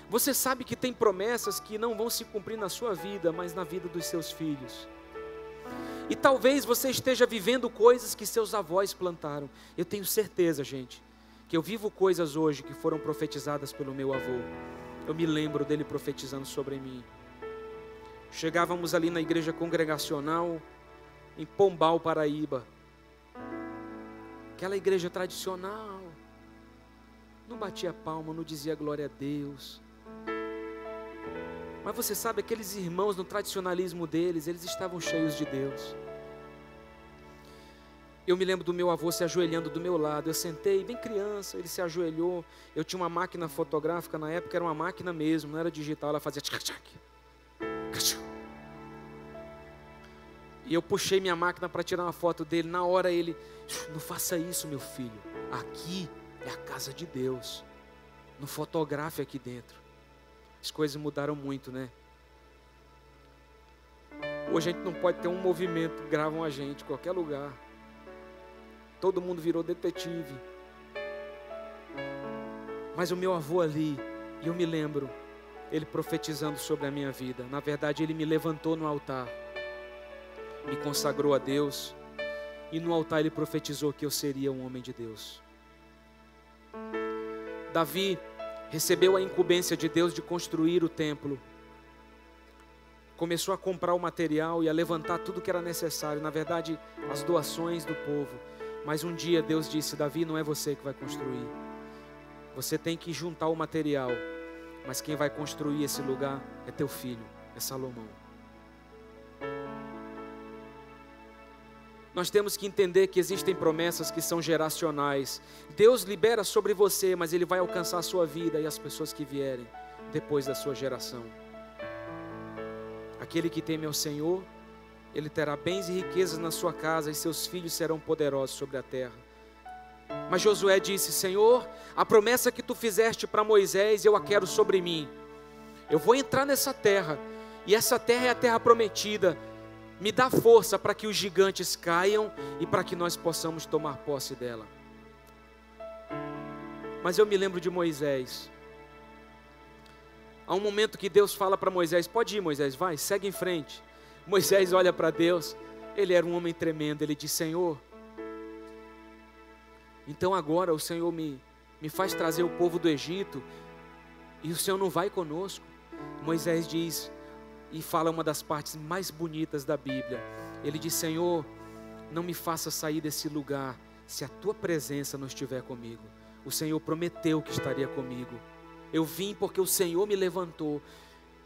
Você sabe que tem promessas que não vão se cumprir na sua vida, mas na vida dos seus filhos. E talvez você esteja vivendo coisas que seus avós plantaram. Eu tenho certeza, gente, que eu vivo coisas hoje que foram profetizadas pelo meu avô. Eu me lembro dele profetizando sobre mim. Chegávamos ali na igreja congregacional, em Pombal, Paraíba. Aquela igreja tradicional. Não batia palma, não dizia glória a Deus. Mas você sabe, aqueles irmãos no tradicionalismo deles, eles estavam cheios de Deus. Eu me lembro do meu avô se ajoelhando do meu lado. Eu sentei, bem criança, ele se ajoelhou. Eu tinha uma máquina fotográfica, na época era uma máquina mesmo, não era digital, ela fazia tchac-tchac. E eu puxei minha máquina para tirar uma foto dele. Na hora ele: não faça isso, meu filho. Aqui é a casa de Deus. Não fotografe aqui dentro. As coisas mudaram muito, né? Hoje a gente não pode ter um movimento, gravam a gente em qualquer lugar. Todo mundo virou detetive. Mas o meu avô ali, e eu me lembro, ele profetizando sobre a minha vida. Na verdade, ele me levantou no altar, me consagrou a Deus, e no altar ele profetizou que eu seria um homem de Deus. Davi recebeu a incumbência de Deus de construir o templo. Começou a comprar o material e a levantar tudo que era necessário, na verdade, as doações do povo. Mas um dia Deus disse: Davi, não é você que vai construir. Você tem que juntar o material, mas quem vai construir esse lugar é teu filho, é Salomão. Nós temos que entender que existem promessas que são geracionais. Deus libera sobre você, mas Ele vai alcançar a sua vida e as pessoas que vierem depois da sua geração. Aquele que teme ao Senhor, ele terá bens e riquezas na sua casa, e seus filhos serão poderosos sobre a terra. Mas Josué disse: Senhor, a promessa que tu fizeste para Moisés, eu a quero sobre mim. Eu vou entrar nessa terra, e essa terra é a terra prometida. Me dá força para que os gigantes caiam e para que nós possamos tomar posse dela. Mas eu me lembro de Moisés. Há um momento que Deus fala para Moisés: pode ir, Moisés, vai, segue em frente. Moisés olha para Deus, ele era um homem tremendo. Ele diz: Senhor, então agora o Senhor me faz trazer o povo do Egito, e o Senhor não vai conosco. Moisés diz, e fala uma das partes mais bonitas da Bíblia. Ele diz: Senhor, não me faça sair desse lugar se a tua presença não estiver comigo. O Senhor prometeu que estaria comigo. Eu vim porque o Senhor me levantou.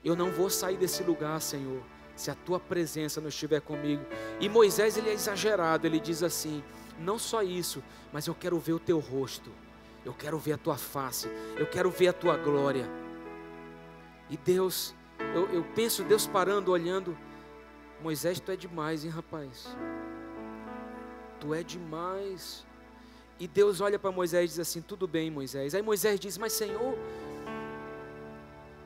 Eu não vou sair desse lugar, Senhor, se a tua presença não estiver comigo. E Moisés, ele é exagerado, ele diz assim: não só isso, mas eu quero ver o teu rosto, eu quero ver a tua face, eu quero ver a tua glória. E Deus, eu penso Deus parando, olhando: Moisés, tu é demais, hein, rapaz? Tu é demais. E Deus olha para Moisés e diz assim: tudo bem, Moisés. Aí Moisés diz: mas Senhor,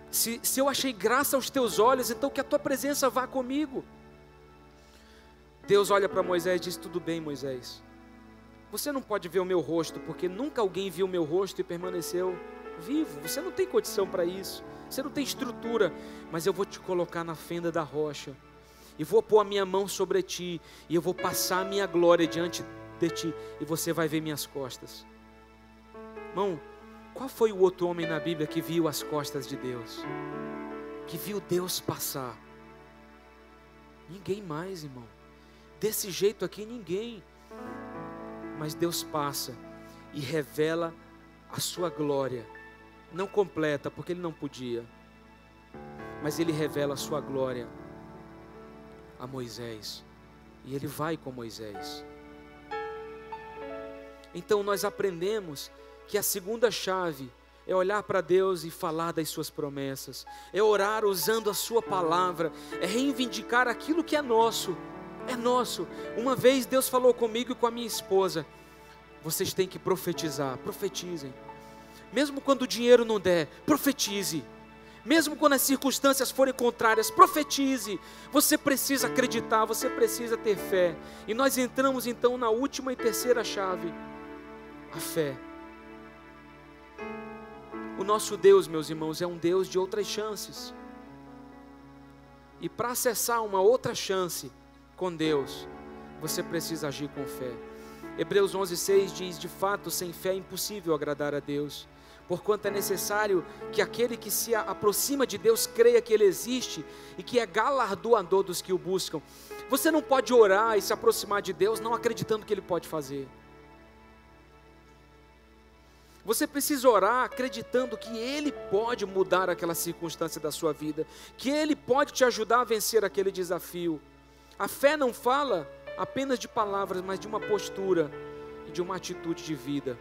se eu achei graça aos teus olhos, então que a tua presença vá comigo. Deus olha para Moisés e diz: tudo bem, Moisés, você não pode ver o meu rosto, porque nunca alguém viu o meu rosto e permaneceu vivo. Você não tem condição para isso, você não tem estrutura, mas eu vou te colocar na fenda da rocha, e vou pôr a minha mão sobre ti, e eu vou passar a minha glória diante de ti, e você vai ver minhas costas. Irmão, qual foi o outro homem na Bíblia que viu as costas de Deus? Que viu Deus passar? Ninguém mais, irmão. Desse jeito aqui, ninguém. Mas Deus passa e revela a sua glória. Não completa, porque Ele não podia. Mas Ele revela a sua glória a Moisés. E Ele vai com Moisés. Então nós aprendemos que a segunda chave é olhar para Deus e falar das suas promessas, é orar usando a sua palavra, é reivindicar aquilo que é nosso. É nosso. Uma vez Deus falou comigo e com a minha esposa: vocês têm que profetizar. Profetizem. Mesmo quando o dinheiro não der, profetize. Mesmo quando as circunstâncias forem contrárias, profetize. Você precisa acreditar, você precisa ter fé. E nós entramos então na última e terceira chave: a fé. O nosso Deus, meus irmãos, é um Deus de outras chances. E para acessar uma outra chance com Deus, você precisa agir com fé. Hebreus 11:6 diz: de fato, sem fé é impossível agradar a Deus, porquanto é necessário que aquele que se aproxima de Deus creia que Ele existe e que é galardoador dos que o buscam. Você não pode orar e se aproximar de Deus não acreditando que Ele pode fazer. Você precisa orar acreditando que Ele pode mudar aquela circunstância da sua vida, que Ele pode te ajudar a vencer aquele desafio. A fé não fala apenas de palavras, mas de uma postura e de uma atitude de vida.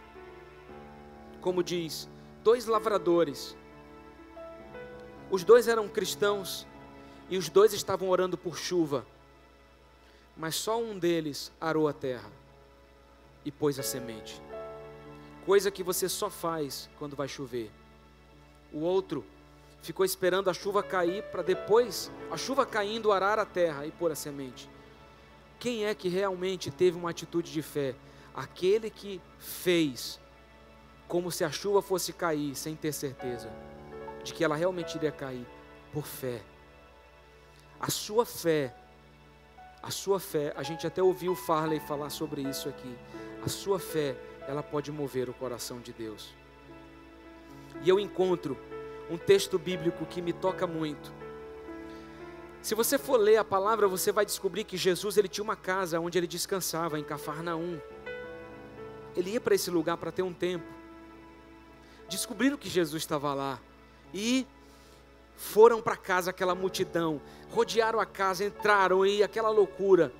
Como diz, 2 lavradores, os 2 eram cristãos e os 2 estavam orando por chuva, mas só um deles arou a terra e pôs a semente, coisa que você só faz quando vai chover. O outro ficou esperando a chuva cair para depois, a chuva caindo, arar a terra e pôr a semente. Quem é que realmente teve uma atitude de fé? Aquele que fez como se a chuva fosse cair, sem ter certeza de que ela realmente iria cair, por fé. A sua fé, a gente até ouviu o Farley falar sobre isso aqui. A sua fé, ela pode mover o coração de Deus. E eu encontro um texto bíblico que me toca muito. Se você for ler a palavra, você vai descobrir que Jesus, ele tinha uma casa onde ele descansava, em Cafarnaum. Ele ia para esse lugar para ter um tempo. Descobriram que Jesus estava lá e foram para casa, aquela multidão, rodearam a casa, entraram e aquela loucura.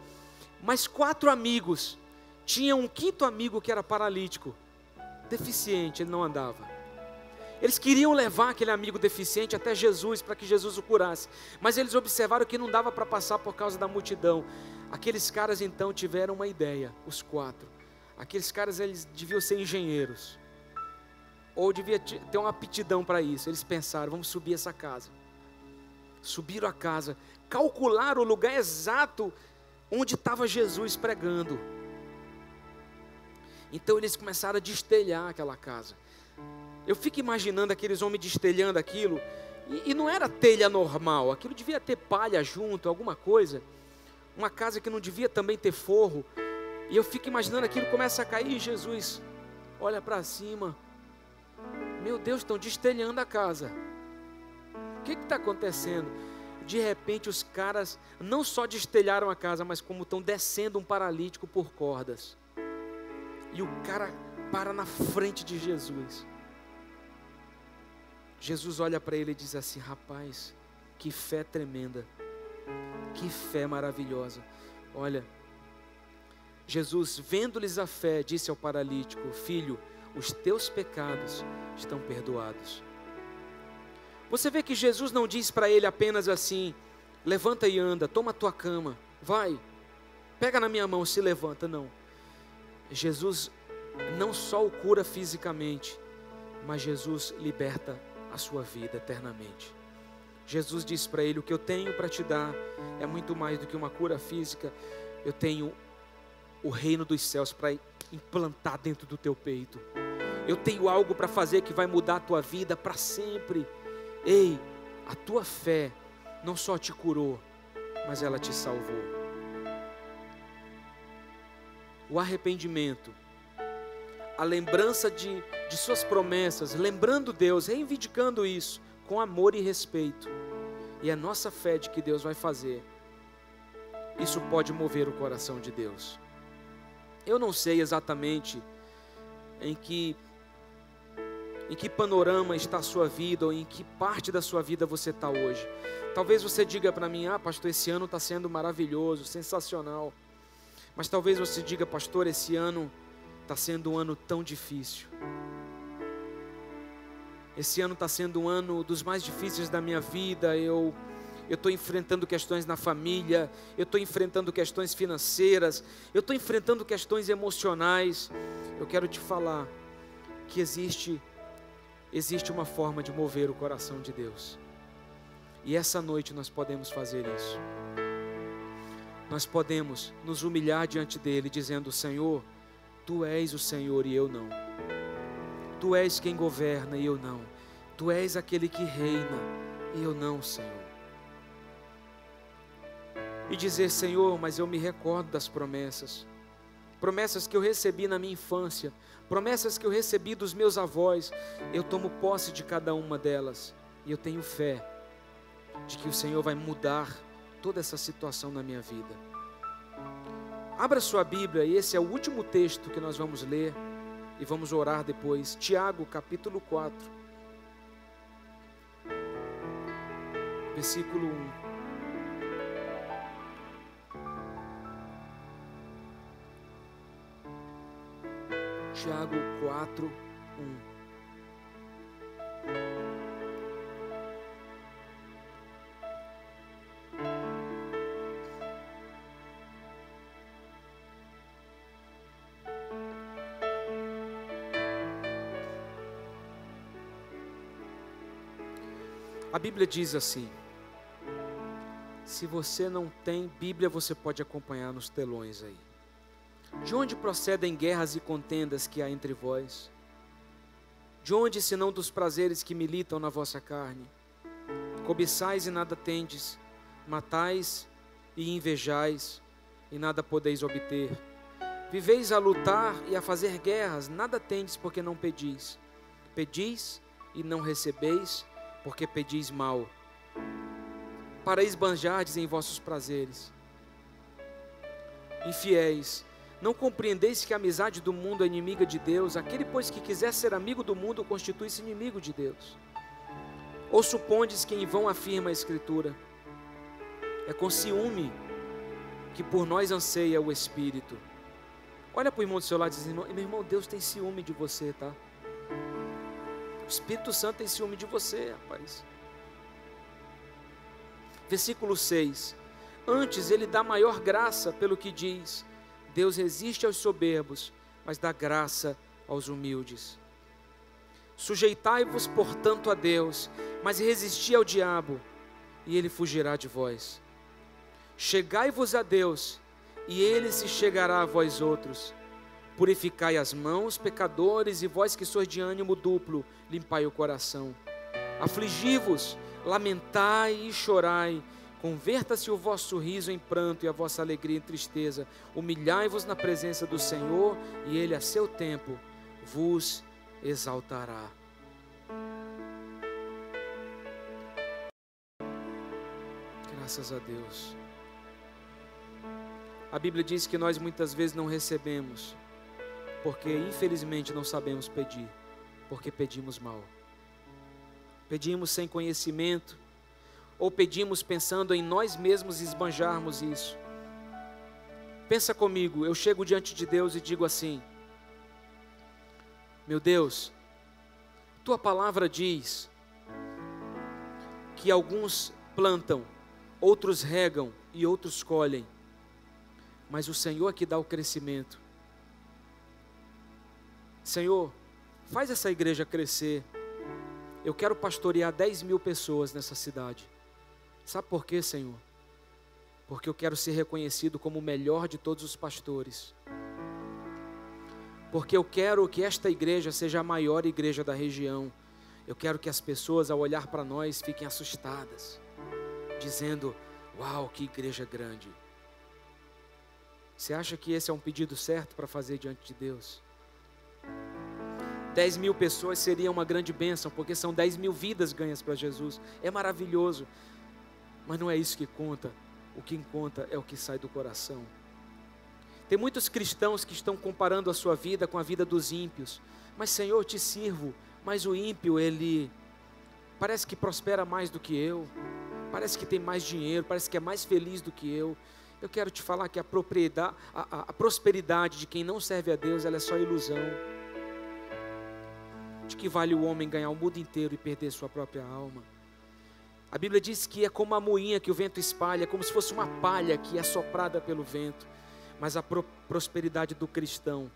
Mas 4 amigos, tinha um 5º amigo que era paralítico, deficiente, ele não andava. Eles queriam levar aquele amigo deficiente até Jesus, para que Jesus o curasse, mas eles observaram que não dava para passar por causa da multidão. Aqueles caras então tiveram uma ideia, os 4. Aqueles caras, eles deviam ser engenheiros, ou devia ter uma aptidão para isso. Eles pensaram: vamos subir essa casa. Subiram a casa, calcularam o lugar exato onde estava Jesus pregando. Então eles começaram a destelhar aquela casa. Eu fico imaginando aqueles homens destelhando aquilo, e não era telha normal, aquilo devia ter palha junto, alguma coisa, uma casa que não devia também ter forro, e eu fico imaginando aquilo começa a cair, e Jesus olha para cima: meu Deus, estão destelhando a casa. O que está acontecendo? De repente os caras não só destelharam a casa, mas como estão descendo um paralítico por cordas. E o cara para na frente de Jesus. Jesus olha para ele e diz assim: rapaz, que fé tremenda, que fé maravilhosa. Olha, Jesus, vendo-lhes a fé, disse ao paralítico: filho, os teus pecados estão perdoados. Você vê que Jesus não diz para ele apenas assim: levanta e anda, toma a tua cama, vai, pega na minha mão, se levanta. Não, Jesus não só o cura fisicamente, mas Jesus liberta a sua vida eternamente. Jesus diz para ele: o que eu tenho para te dar é muito mais do que uma cura física. Eu tenho o reino dos céus para implantar dentro do teu peito. Eu tenho algo para fazer que vai mudar a tua vida para sempre. Ei, a tua fé não só te curou, mas ela te salvou. O arrependimento, a lembrança de suas promessas, lembrando Deus, reivindicando isso com amor e respeito, e a nossa fé de que Deus vai fazer, isso pode mover o coração de Deus. Eu não sei exatamente em que panorama está a sua vida, ou em que parte da sua vida você está hoje. Talvez você diga para mim: ah, pastor, esse ano está sendo maravilhoso, sensacional. Mas talvez você diga: pastor, esse ano está sendo um ano tão difícil. Esse ano está sendo um ano dos mais difíceis da minha vida. Eu estou enfrentando questões na família, eu estou enfrentando questões financeiras, eu estou enfrentando questões emocionais. Eu quero te falar que existe uma forma de mover o coração de Deus. E essa noite nós podemos fazer isso. Nós podemos nos humilhar diante dele, dizendo: Senhor, Tu és o Senhor e eu não. Tu és quem governa e eu não. Tu és aquele que reina e eu não, Senhor. E dizer: Senhor, mas eu me recordo das promessas que eu recebi na minha infância, promessas que eu recebi dos meus avós. Eu tomo posse de cada uma delas, e eu tenho fé de que o Senhor vai mudar toda essa situação na minha vida. Abra sua Bíblia, e esse é o último texto que nós vamos ler, e vamos orar depois. Tiago, capítulo 4, versículo 1. Tiago 4, 1. A Bíblia diz assim: se você não tem Bíblia, você pode acompanhar nos telões aí. De onde procedem guerras e contendas que há entre vós? De onde, senão dos prazeres que militam na vossa carne? Cobiçais e nada tendes, matais e invejais e nada podeis obter. Viveis a lutar e a fazer guerras, nada tendes porque não pedis. Pedis e não recebeis, porque pedis mal, para esbanjardes em vossos prazeres. Infiéis, não compreendeis que a amizade do mundo é inimiga de Deus? Aquele, pois, que quiser ser amigo do mundo, constitui-se inimigo de Deus. Ou supondes que em vão afirma a Escritura: é com ciúme que por nós anseia o Espírito. Olha para o irmão do seu lado e diz: meu irmão, Deus tem ciúme de você, tá? O Espírito Santo tem ciúme de você, rapaz. Versículo 6. Antes ele dá maior graça, pelo que diz: Deus resiste aos soberbos, mas dá graça aos humildes. Sujeitai-vos, portanto, a Deus, mas resisti ao diabo, e ele fugirá de vós. Chegai-vos a Deus, e ele se chegará a vós outros. Purificai as mãos, pecadores, e vós que sois de ânimo duplo, limpai o coração. Afligi-vos, lamentai e chorai. Converta-se o vosso riso em pranto e a vossa alegria em tristeza. Humilhai-vos na presença do Senhor, e Ele a seu tempo vos exaltará. Graças a Deus. A Bíblia diz que nós muitas vezes não recebemos, porque infelizmente não sabemos pedir, porque pedimos mal. Pedimos sem conhecimento, ou pedimos pensando em nós mesmos esbanjarmos isso. Pensa comigo, eu chego diante de Deus e digo assim: meu Deus, tua palavra diz que alguns plantam, outros regam e outros colhem, mas o Senhor é que dá o crescimento. Senhor, faz essa igreja crescer. Eu quero pastorear 10.000 pessoas nessa cidade. Sabe por quê, Senhor? Porque eu quero ser reconhecido como o melhor de todos os pastores. Porque eu quero que esta igreja seja a maior igreja da região. Eu quero que as pessoas, ao olhar para nós, fiquem assustadas, dizendo: uau, que igreja grande. Você acha que esse é um pedido certo para fazer diante de Deus? 10.000 pessoas seria uma grande bênção, porque são 10.000 vidas ganhas para Jesus. É maravilhoso, mas não é isso que conta. O que conta é o que sai do coração. Tem muitos cristãos que estão comparando a sua vida com a vida dos ímpios. Mas, Senhor, eu te sirvo, mas o ímpio, ele parece que prospera mais do que eu, parece que tem mais dinheiro, parece que é mais feliz do que eu. Eu quero te falar que a prosperidade de quem não serve a Deus, ela é só ilusão. De que vale o homem ganhar o mundo inteiro e perder sua própria alma? A Bíblia diz que é como a moinha que o vento espalha, é como se fosse uma palha que é soprada pelo vento. Mas a prosperidade do cristão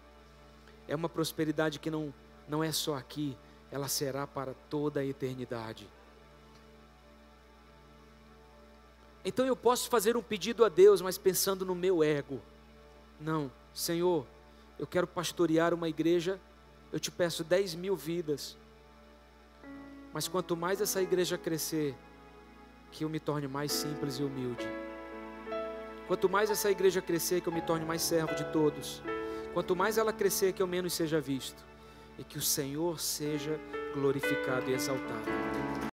é uma prosperidade que não é só aqui, ela será para toda a eternidade. Então eu posso fazer um pedido a Deus, mas pensando no meu ego. Não, Senhor, eu quero pastorear uma igreja, eu te peço 10.000 vidas. Mas quanto mais essa igreja crescer, que eu me torne mais simples e humilde. Quanto mais essa igreja crescer, que eu me torne mais servo de todos. Quanto mais ela crescer, que eu menos seja visto. E que o Senhor seja glorificado e exaltado.